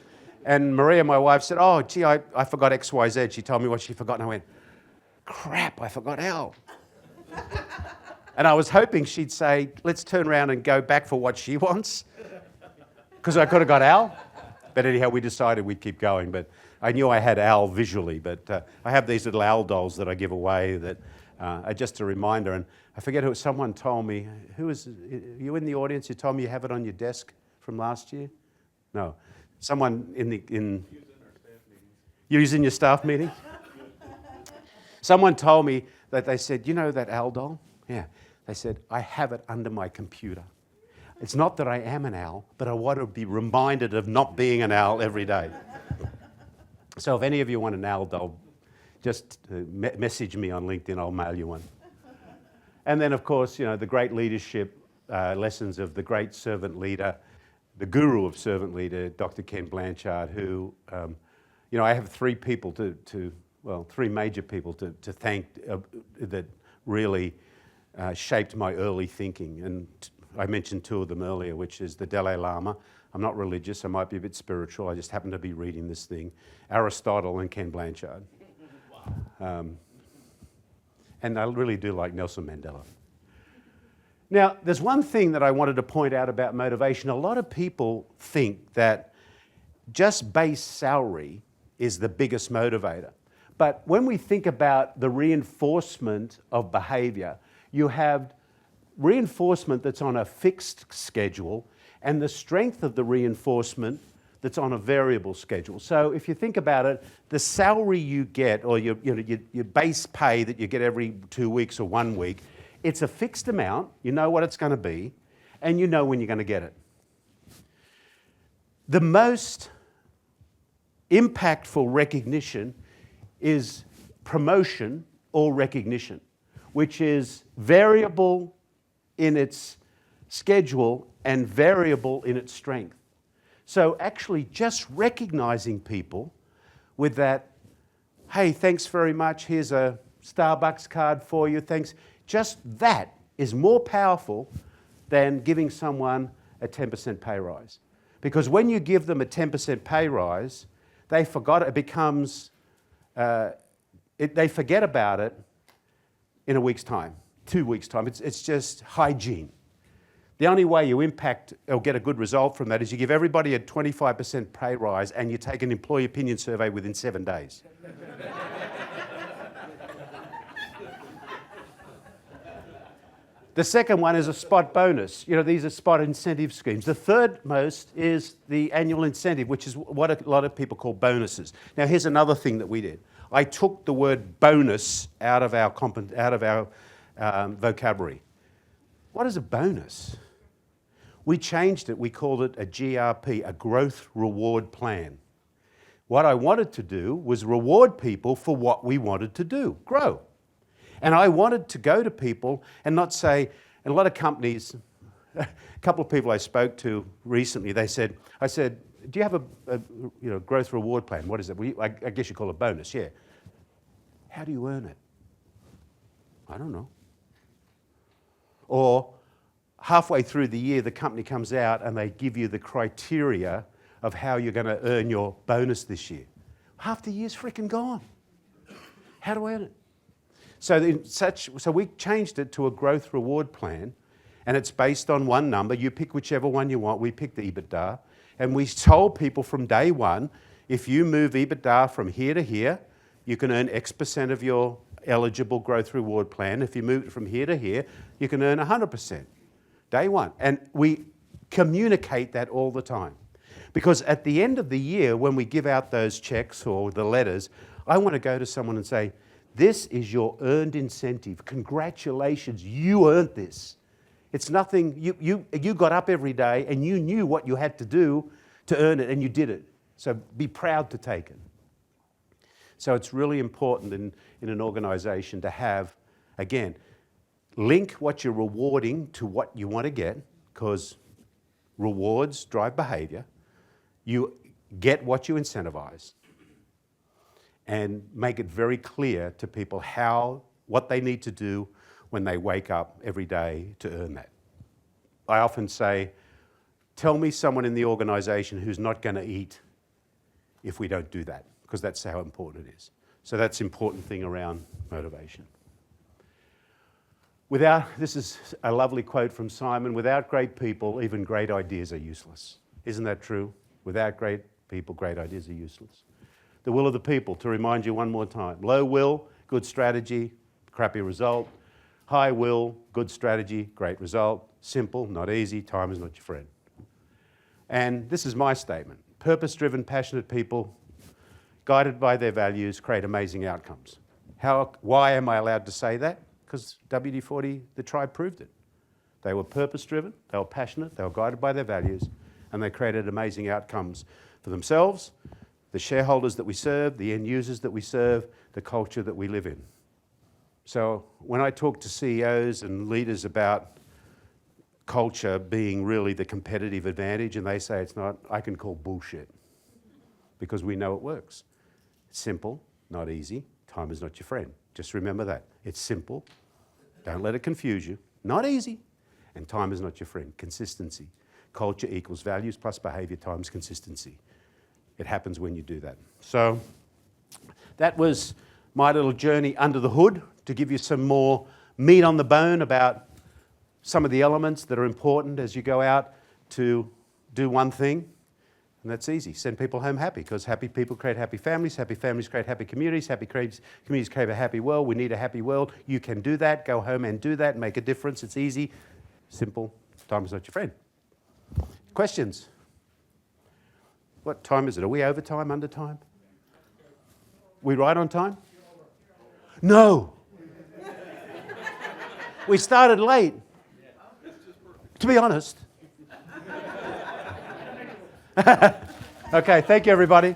and Maria, my wife, said, "Oh, gee, I forgot X, Y, Z." She told me what she forgot, and I went, "Crap, I forgot Al." And I was hoping she'd say, "Let's turn around and go back for what she wants," because I could have got Al. But anyhow, we decided we'd keep going. But I knew I had Al visually. But I have these little Al dolls that I give away that are just a reminder. And I forget who, someone told me, you in the audience, you told me you have it on your desk from last year? No. Someone in using your staff meeting? Someone told me that they said, you know that owl doll? Yeah. They said, I have it under my computer. It's not that I am an owl, but I want to be reminded of not being an owl every day. So if any of you want an owl doll, just message me on LinkedIn, I'll mail you one. And then, of course, you know, the great leadership lessons of the great servant leader, the guru of servant leader, Dr. Ken Blanchard, who, you know, I have three major people to thank that really shaped my early thinking. And I mentioned two of them earlier, which is the Dalai Lama. I'm not religious, I might be a bit spiritual, I just happen to be reading this thing. Aristotle and Ken Blanchard. And I really do like Nelson Mandela. Now, there's one thing that I wanted to point out about motivation. A lot of people think that just base salary is the biggest motivator. But when we think about the reinforcement of behavior, you have reinforcement that's on a fixed schedule and the strength of the reinforcement that's on a variable schedule. So if you think about it, the salary you get, or your base pay that you get every 2 weeks or 1 week, it's a fixed amount, you know what it's going to be, and you know when you're going to get it. The most impactful recognition is promotion or recognition, which is variable in its schedule and variable in its strength. So actually just recognizing people with that, hey, thanks very much, here's a Starbucks card for you, thanks. Just that is more powerful than giving someone a 10% pay rise. Because when you give them a 10% pay rise, they forget about it in a week's time, 2 weeks' time. It's just hygiene. The only way you impact or get a good result from that is you give everybody a 25% pay rise and you take an employee opinion survey within 7 days. The second one is a spot bonus. You know, these are spot incentive schemes. The third most is the annual incentive, which is what a lot of people call bonuses. Now, here's another thing that we did. I took the word bonus out of our vocabulary. What is a bonus? We changed it. We called it a GRP, a growth reward plan. What I wanted to do was reward people for what we wanted to do, grow. And I wanted to go to people and not say, and a lot of companies, a couple of people I spoke to recently, I said, do you have a growth reward plan? What is it? I guess you call it bonus, yeah. How do you earn it? I don't know. Or halfway through the year, the company comes out and they give you the criteria of how you're going to earn your bonus this year. Half the year's freaking gone. How do I earn it? So we changed it to a growth reward plan, and it's based on one number. You pick whichever one you want. We picked the EBITDA, and we told people from day one, if you move EBITDA from here to here, you can earn X% of your eligible growth reward plan. If you move it from here to here, you can earn 100%. Day one. And we communicate that all the time. Because at the end of the year, when we give out those checks or the letters, I want to go to someone and say, this is your earned incentive. Congratulations, you earned this. It's nothing, you got up every day and you knew what you had to do to earn it and you did it. So be proud to take it. So it's really important in an organization to have, again, link what you're rewarding to what you want to get, because rewards drive behavior. You get what you incentivize. And make it very clear to people what they need to do when they wake up every day to earn that. I often say, tell me someone in the organization who's not going to eat if we don't do that, because that's how important it is. So that's an important thing around motivation. This is a lovely quote from Simon, without great people, even great ideas are useless. Isn't that true? Without great people, great ideas are useless. The will of the people, to remind you one more time. Low will, good strategy, crappy result. High will, good strategy, great result. Simple, not easy, time is not your friend. And this is my statement. Purpose-driven, passionate people guided by their values, create amazing outcomes. Why am I allowed to say that? Because WD-40, the tribe proved it. They were purpose-driven, they were passionate, they were guided by their values, and they created amazing outcomes for themselves, the shareholders that we serve, the end users that we serve, the culture that we live in. So when I talk to CEOs and leaders about culture being really the competitive advantage and they say it's not, I can call bullshit because we know it works. It's simple, not easy. Time is not your friend. Just remember that. It's simple. Don't let it confuse you. Not easy. And time is not your friend. Consistency. Culture equals values plus behavior times consistency. It happens when you do that. So that was my little journey under the hood to give you some more meat on the bone about some of the elements that are important as you go out to do one thing. And that's easy. Send people home happy, because happy people create happy families create happy communities create a happy world. We need a happy world. You can do that. Go home and do that. Make a difference. It's easy, simple. Time is not your friend. Questions? What time is it? Are we over time, under time? We right on time? No. We started late. To be honest. Okay, thank you, everybody.